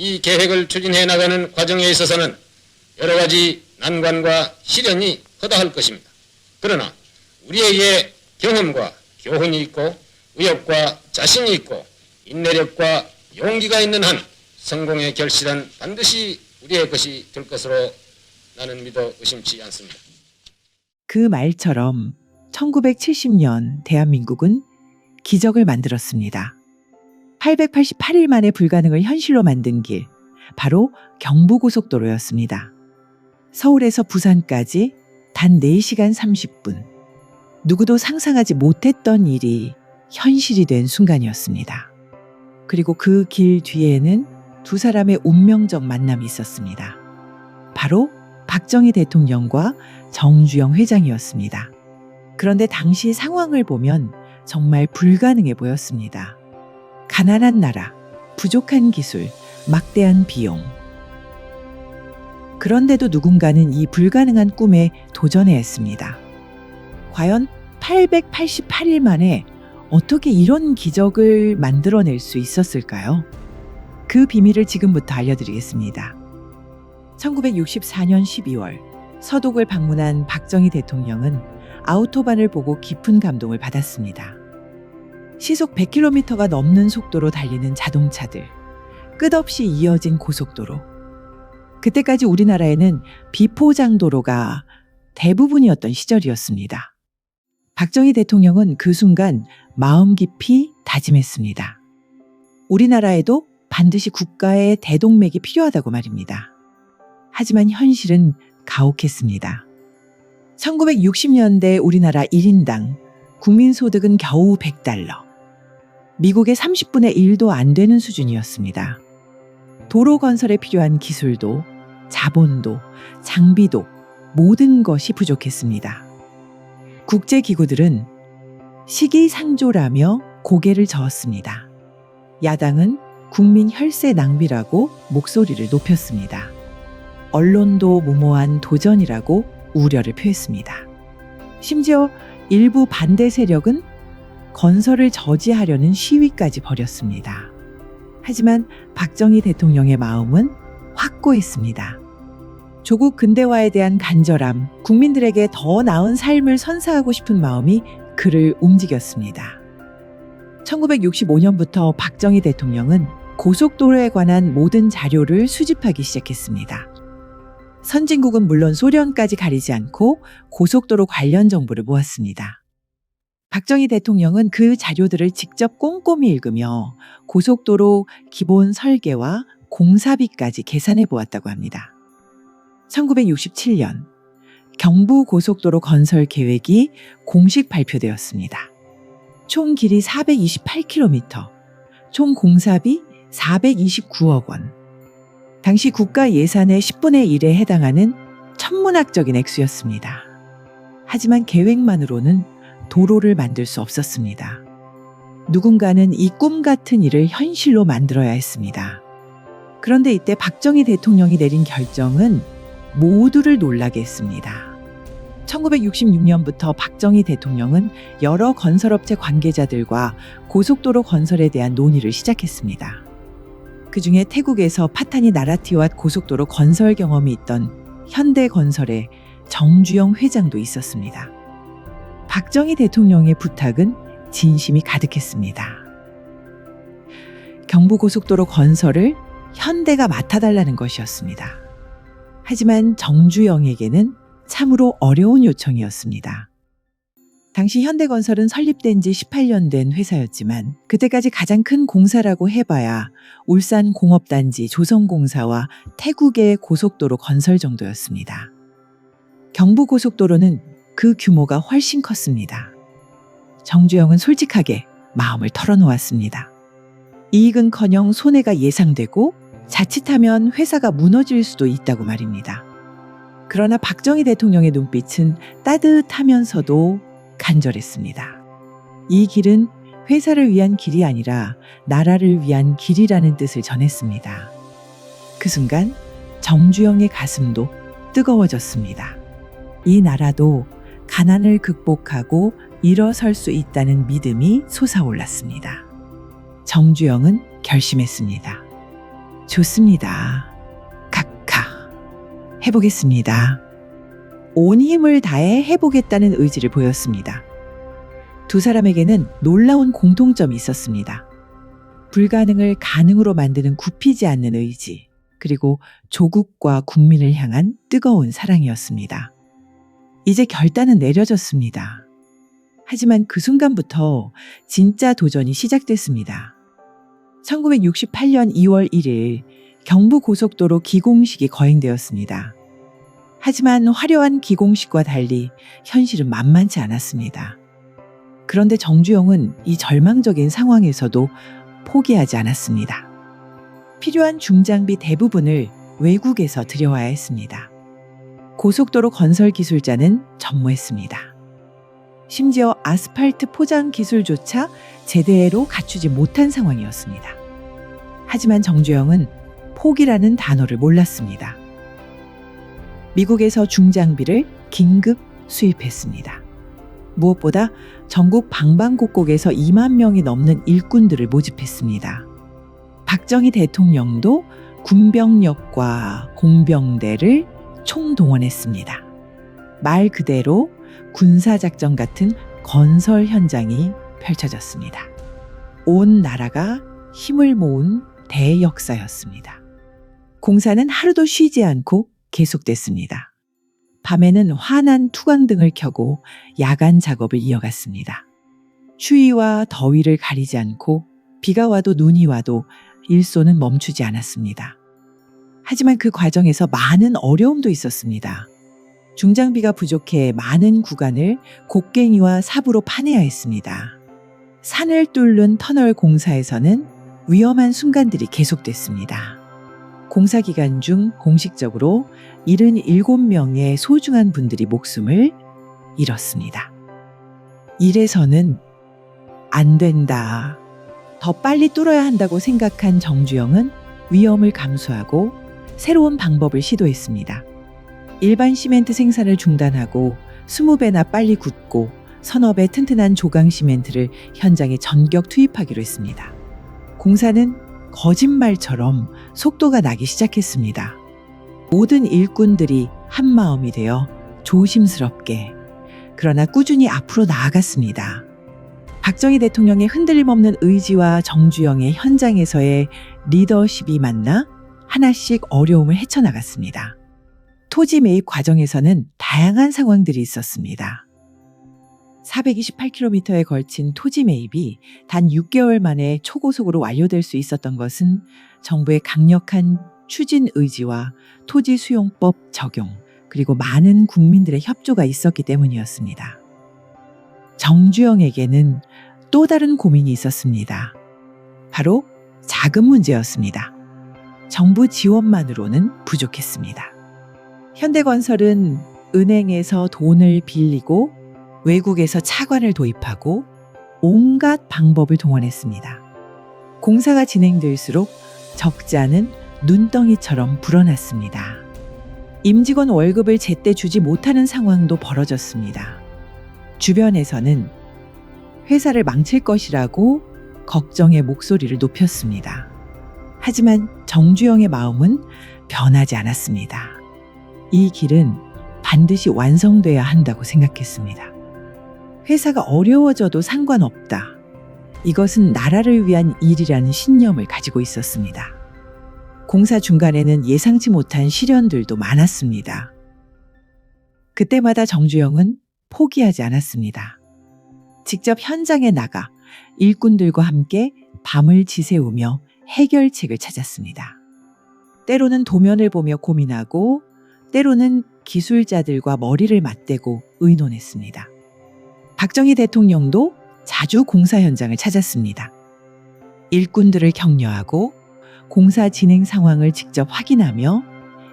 이 계획을 추진해 나가는 과정에 있어서는 여러 가지 난관과 시련이 허다할 것입니다. 그러나 우리에게 경험과 교훈이 있고 의욕과 자신이 있고 인내력과 용기가 있는 한 성공의 결실은 반드시 우리의 것이 될 것으로 나는 믿어 의심치 않습니다. 그 말처럼 1970년 대한민국은 기적을 만들었습니다. 888일 만에 불가능을 현실로 만든 길, 바로 경부고속도로였습니다. 서울에서 부산까지 단 4시간 30분. 누구도 상상하지 못했던 일이 현실이 된 순간이었습니다. 그리고 그 길 뒤에는 두 사람의 운명적 만남이 있었습니다. 바로 박정희 대통령과 정주영 회장이었습니다. 그런데 당시 상황을 보면 정말 불가능해 보였습니다. 가난한 나라, 부족한 기술, 막대한 비용. 그런데도 누군가는 이 불가능한 꿈에 도전해야 했습니다. 과연 888일 만에 어떻게 이런 기적을 만들어낼 수 있었을까요? 그 비밀을 지금부터 알려드리겠습니다. 1964년 12월 서독을 방문한 박정희 대통령은 아우토반을 보고 깊은 감동을 받았습니다. 시속 100km가 넘는 속도로 달리는 자동차들, 끝없이 이어진 고속도로. 그때까지 우리나라에는 비포장도로가 대부분이었던 시절이었습니다. 박정희 대통령은 그 순간 마음 깊이 다짐했습니다. 우리나라에도 반드시 국가의 대동맥이 필요하다고 말입니다. 하지만 현실은 가혹했습니다. 1960년대 우리나라 1인당 국민소득은 겨우 $100. 미국의 30분의 1도 안 되는 수준이었습니다. 도로 건설에 필요한 기술도, 자본도, 장비도 모든 것이 부족했습니다. 국제기구들은 시기상조라며 고개를 저었습니다. 야당은 국민 혈세 낭비라고 목소리를 높였습니다. 언론도 무모한 도전이라고 우려를 표했습니다. 심지어 일부 반대 세력은 건설을 저지하려는 시위까지 벌였습니다. 하지만 박정희 대통령의 마음은 확고했습니다. 조국 근대화에 대한 간절함, 국민들에게 더 나은 삶을 선사하고 싶은 마음이 그를 움직였습니다. 1965년부터 박정희 대통령은 고속도로에 관한 모든 자료를 수집하기 시작했습니다. 선진국은 물론 소련까지 가리지 않고 고속도로 관련 정보를 모았습니다. 박정희 대통령은 그 자료들을 직접 꼼꼼히 읽으며 고속도로 기본 설계와 공사비까지 계산해 보았다고 합니다. 1967년 경부고속도로 건설 계획이 공식 발표되었습니다. 총 길이 428km, 총 공사비 429억 원. 당시 국가 예산의 10분의 1에 해당하는 천문학적인 액수였습니다. 하지만 계획만으로는 도로를 만들 수 없었습니다. 누군가는 이 꿈 같은 일을 현실로 만들어야 했습니다. 그런데 이때 박정희 대통령이 내린 결정은 모두를 놀라게 했습니다. 1966년부터 박정희 대통령은 여러 건설업체 관계자들과 고속도로 건설에 대한 논의를 시작했습니다. 그중에 태국에서 파타니 나라티왑 고속도로 건설 경험이 있던 현대건설의 정주영 회장도 있었습니다. 박정희 대통령의 부탁은 진심이 가득했습니다. 경부고속도로 건설을 현대가 맡아달라는 것이었습니다. 하지만 정주영에게는 참으로 어려운 요청이었습니다. 당시 현대건설은 설립된 지 18년 된 회사였지만 그때까지 가장 큰 공사라고 해봐야 울산공업단지 조선공사와 태국의 고속도로 건설 정도였습니다. 경부고속도로는 그 규모가 훨씬 컸습니다. 정주영은 솔직하게 마음을 털어놓았습니다. 이익은커녕 손해가 예상되고 자칫하면 회사가 무너질 수도 있다고 말입니다. 그러나 박정희 대통령의 눈빛은 따뜻하면서도 간절했습니다. 이 길은 회사를 위한 길이 아니라 나라를 위한 길이라는 뜻을 전했습니다. 그 순간 정주영의 가슴도 뜨거워졌습니다. 이 나라도 가난을 극복하고 일어설 수 있다는 믿음이 솟아올랐습니다. 정주영은 결심했습니다. 좋습니다. 카카. 해보겠습니다. 온 힘을 다해 해보겠다는 의지를 보였습니다. 두 사람에게는 놀라운 공통점이 있었습니다. 불가능을 가능으로 만드는 굽히지 않는 의지, 그리고 조국과 국민을 향한 뜨거운 사랑이었습니다. 이제 결단은 내려졌습니다. 하지만 그 순간부터 진짜 도전이 시작됐습니다. 1968년 2월 1일 경부고속도로 기공식이 거행되었습니다. 하지만 화려한 기공식과 달리 현실은 만만치 않았습니다. 그런데 정주영은 이 절망적인 상황에서도 포기하지 않았습니다. 필요한 중장비 대부분을 외국에서 들여와야 했습니다. 고속도로 건설 기술자는 전무했습니다. 심지어 아스팔트 포장 기술조차 제대로 갖추지 못한 상황이었습니다. 하지만 정주영은 포기라는 단어를 몰랐습니다. 미국에서 중장비를 긴급 수입했습니다. 무엇보다 전국 방방곡곡에서 2만 명이 넘는 일꾼들을 모집했습니다. 박정희 대통령도 군병력과 공병대를 총동원했습니다. 말 그대로 군사작전 같은 건설 현장이 펼쳐졌습니다. 온 나라가 힘을 모은 대역사였습니다. 공사는 하루도 쉬지 않고 계속됐습니다. 밤에는 환한 투광등을 켜고 야간 작업을 이어갔습니다. 추위와 더위를 가리지 않고 비가 와도 눈이 와도 일손은 멈추지 않았습니다. 하지만 그 과정에서 많은 어려움도 있었습니다. 중장비가 부족해 많은 구간을 곡괭이와 삽으로 파내야 했습니다. 산을 뚫는 터널 공사에서는 위험한 순간들이 계속됐습니다. 공사 기간 중 공식적으로 77명의 소중한 분들이 목숨을 잃었습니다. 이래서는 안 된다. 더 빨리 뚫어야 한다고 생각한 정주영은 위험을 감수하고 새로운 방법을 시도했습니다. 일반 시멘트 생산을 중단하고 20배나 빨리 굳고 서너 배 튼튼한 조강 시멘트를 현장에 전격 투입하기로 했습니다. 공사는 거짓말처럼 속도가 나기 시작했습니다. 모든 일꾼들이 한마음이 되어 조심스럽게 그러나 꾸준히 앞으로 나아갔습니다. 박정희 대통령의 흔들림 없는 의지와 정주영의 현장에서의 리더십이 만나 하나씩 어려움을 헤쳐나갔습니다. 토지 매입 과정에서는 다양한 상황들이 있었습니다. 428km에 걸친 토지 매입이 단 6개월 만에 초고속으로 완료될 수 있었던 것은 정부의 강력한 추진 의지와 토지 수용법 적용, 그리고 많은 국민들의 협조가 있었기 때문이었습니다. 정주영에게는 또 다른 고민이 있었습니다. 바로 자금 문제였습니다. 정부 지원만으로는 부족했습니다. 현대건설은 은행에서 돈을 빌리고 외국에서 차관을 도입하고 온갖 방법을 동원했습니다. 공사가 진행될수록 적자는 눈덩이처럼 불어났습니다. 임직원 월급을 제때 주지 못하는 상황도 벌어졌습니다. 주변에서는 회사를 망칠 것이라고 걱정의 목소리를 높였습니다. 하지만 정주영의 마음은 변하지 않았습니다. 이 길은 반드시 완성돼야 한다고 생각했습니다. 회사가 어려워져도 상관없다. 이것은 나라를 위한 일이라는 신념을 가지고 있었습니다. 공사 중간에는 예상치 못한 시련들도 많았습니다. 그때마다 정주영은 포기하지 않았습니다. 직접 현장에 나가 일꾼들과 함께 밤을 지새우며 해결책을 찾았습니다. 때로는 도면을 보며 고민하고 때로는 기술자들과 머리를 맞대고 의논했습니다. 박정희 대통령도 자주 공사 현장을 찾았습니다. 일꾼들을 격려하고 공사 진행 상황을 직접 확인하며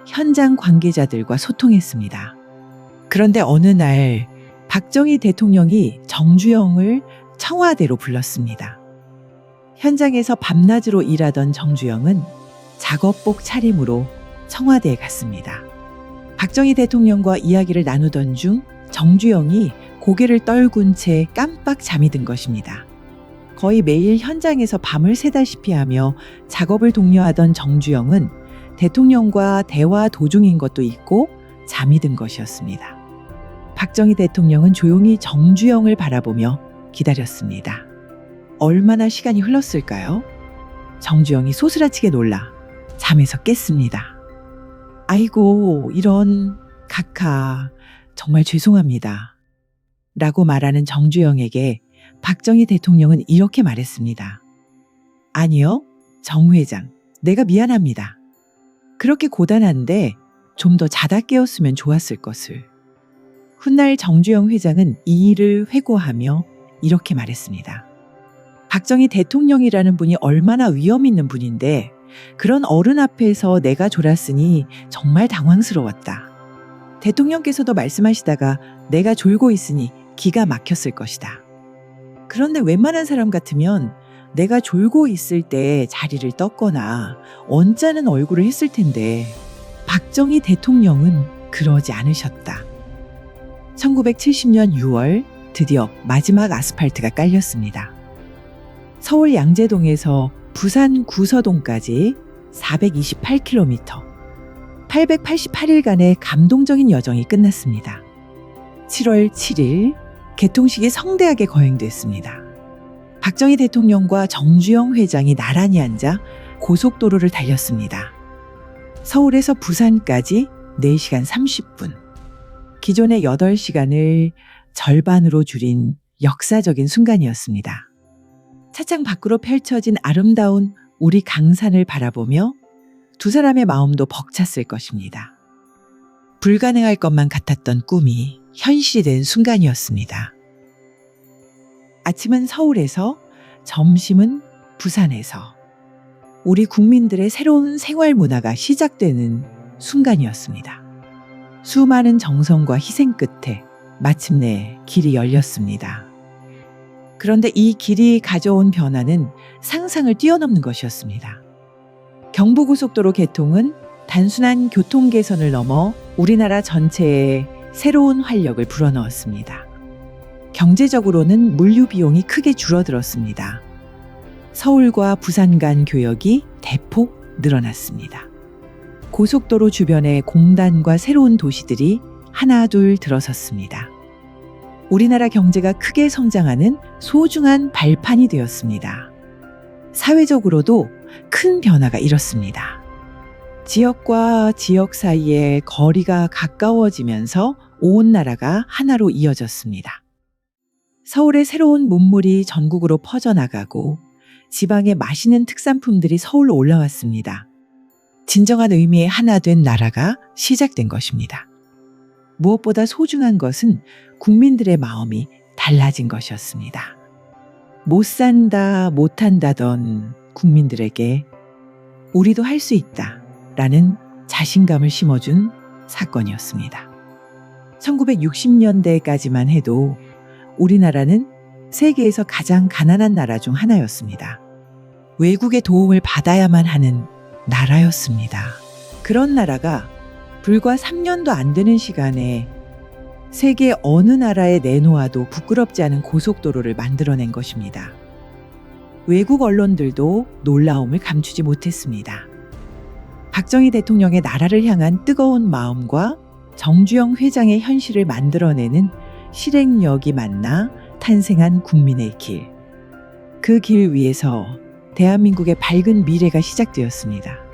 현장 관계자들과 소통했습니다. 그런데 어느 날 박정희 대통령이 정주영을 청와대로 불렀습니다. 현장에서 밤낮으로 일하던 정주영은 작업복 차림으로 청와대에 갔습니다. 박정희 대통령과 이야기를 나누던 중 정주영이 고개를 떨군 채 깜빡 잠이 든 것입니다. 거의 매일 현장에서 밤을 새다시피 하며 작업을 독려하던 정주영은 대통령과 대화 도중인 것도 있고 잠이 든 것이었습니다. 박정희 대통령은 조용히 정주영을 바라보며 기다렸습니다. 얼마나 시간이 흘렀을까요? 정주영이 소스라치게 놀라 잠에서 깼습니다. 아이고, 이런, 각하, 정말 죄송합니다. 라고 말하는 정주영에게 박정희 대통령은 이렇게 말했습니다. 아니요, 정 회장, 내가 미안합니다. 그렇게 고단한데 좀 더 자다 깨었으면 좋았을 것을. 훗날 정주영 회장은 이 일을 회고하며 이렇게 말했습니다. 박정희 대통령이라는 분이 얼마나 위험 있는 분인데 그런 어른 앞에서 내가 졸았으니 정말 당황스러웠다. 대통령께서도 말씀하시다가 내가 졸고 있으니 기가 막혔을 것이다. 그런데 웬만한 사람 같으면 내가 졸고 있을 때 자리를 떴거나 언짢은 얼굴을 했을 텐데 박정희 대통령은 그러지 않으셨다. 1970년 6월 드디어 마지막 아스팔트가 깔렸습니다. 서울 양재동에서 부산 구서동까지 428km, 888일간의 감동적인 여정이 끝났습니다. 7월 7일 개통식이 성대하게 거행됐습니다. 박정희 대통령과 정주영 회장이 나란히 앉아 고속도로를 달렸습니다. 서울에서 부산까지 4시간 30분. 기존의 8시간을 절반으로 줄인 역사적인 순간이었습니다. 차창 밖으로 펼쳐진 아름다운 우리 강산을 바라보며 두 사람의 마음도 벅찼을 것입니다. 불가능할 것만 같았던 꿈이 현실이 된 순간이었습니다. 아침은 서울에서, 점심은 부산에서 우리 국민들의 새로운 생활 문화가 시작되는 순간이었습니다. 수많은 정성과 희생 끝에 마침내 길이 열렸습니다. 그런데 이 길이 가져온 변화는 상상을 뛰어넘는 것이었습니다. 경부고속도로 개통은 단순한 교통 개선을 넘어 우리나라 전체에 새로운 활력을 불어넣었습니다. 경제적으로는 물류 비용이 크게 줄어들었습니다. 서울과 부산 간 교역이 대폭 늘어났습니다. 고속도로 주변의 공단과 새로운 도시들이 하나둘 들어섰습니다. 우리나라 경제가 크게 성장하는 소중한 발판이 되었습니다. 사회적으로도 큰 변화가 일었습니다. 지역과 지역 사이의 거리가 가까워지면서 온 나라가 하나로 이어졌습니다. 서울의 새로운 문물이 전국으로 퍼져나가고 지방의 맛있는 특산품들이 서울로 올라왔습니다. 진정한 의미의 하나 된 나라가 시작된 것입니다. 무엇보다 소중한 것은 국민들의 마음이 달라진 것이었습니다. 못 산다, 못한다던 국민들에게 우리도 할 수 있다 라는 자신감을 심어준 사건이었습니다. 1960년대까지만 해도 우리나라는 세계에서 가장 가난한 나라 중 하나였습니다. 외국의 도움을 받아야만 하는 나라였습니다. 그런 나라가 불과 3년도 안 되는 시간에 세계 어느 나라에 내놓아도 부끄럽지 않은 고속도로를 만들어낸 것입니다. 외국 언론들도 놀라움을 감추지 못했습니다. 박정희 대통령의 나라를 향한 뜨거운 마음과 정주영 회장의 현실을 만들어내는 실행력이 만나 탄생한 국민의 길. 그 길 위에서 대한민국의 밝은 미래가 시작되었습니다.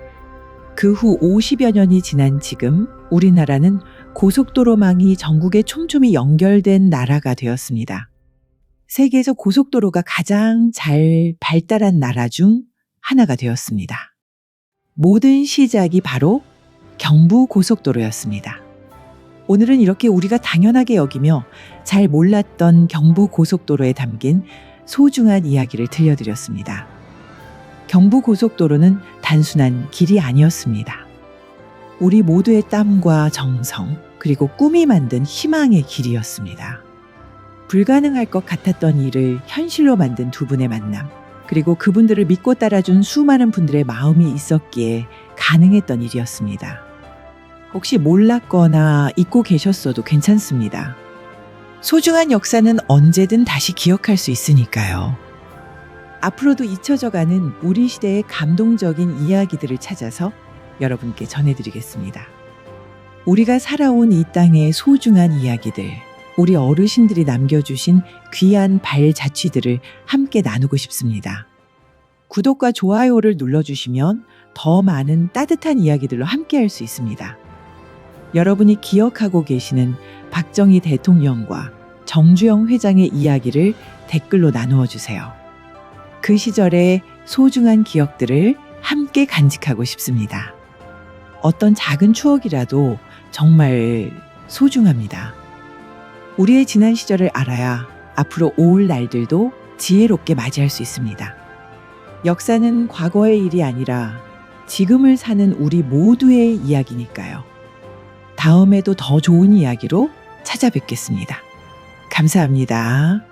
그 후 50여 년이 지난 지금 우리나라는 고속도로망이 전국에 촘촘히 연결된 나라가 되었습니다. 세계에서 고속도로가 가장 잘 발달한 나라 중 하나가 되었습니다. 모든 시작이 바로 경부고속도로였습니다. 오늘은 이렇게 우리가 당연하게 여기며 잘 몰랐던 경부고속도로에 담긴 소중한 이야기를 들려드렸습니다. 경부고속도로는 단순한 길이 아니었습니다. 우리 모두의 땀과 정성, 그리고 꿈이 만든 희망의 길이었습니다. 불가능할 것 같았던 일을 현실로 만든 두 분의 만남, 그리고 그분들을 믿고 따라준 수많은 분들의 마음이 있었기에 가능했던 일이었습니다. 혹시 몰랐거나 잊고 계셨어도 괜찮습니다. 소중한 역사는 언제든 다시 기억할 수 있으니까요. 앞으로도 잊혀져가는 우리 시대의 감동적인 이야기들을 찾아서 여러분께 전해드리겠습니다. 우리가 살아온 이 땅의 소중한 이야기들, 우리 어르신들이 남겨주신 귀한 발자취들을 함께 나누고 싶습니다. 구독과 좋아요를 눌러주시면 더 많은 따뜻한 이야기들로 함께할 수 있습니다. 여러분이 기억하고 계시는 박정희 대통령과 정주영 회장의 이야기를 댓글로 나누어 주세요. 그 시절의 소중한 기억들을 함께 간직하고 싶습니다. 어떤 작은 추억이라도 정말 소중합니다. 우리의 지난 시절을 알아야 앞으로 올 날들도 지혜롭게 맞이할 수 있습니다. 역사는 과거의 일이 아니라 지금을 사는 우리 모두의 이야기니까요. 다음에도 더 좋은 이야기로 찾아뵙겠습니다. 감사합니다.